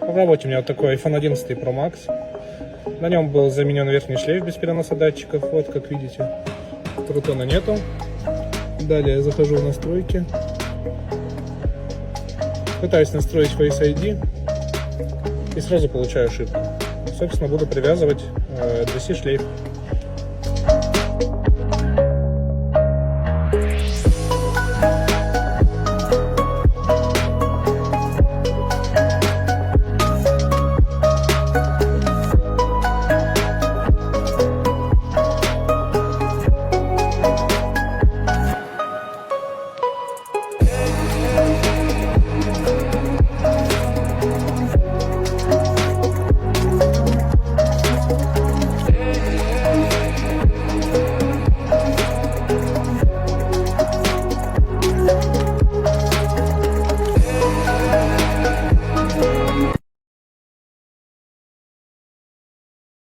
В работе у меня вот такой iPhone 11 Pro Max. На нем был заменен верхний шлейф без переноса датчиков, вот как видите. Крутона нету. Далее я захожу в настройки. Пытаюсь настроить Face ID и сразу получаю ошибку. Собственно, буду привязывать DC шлейф.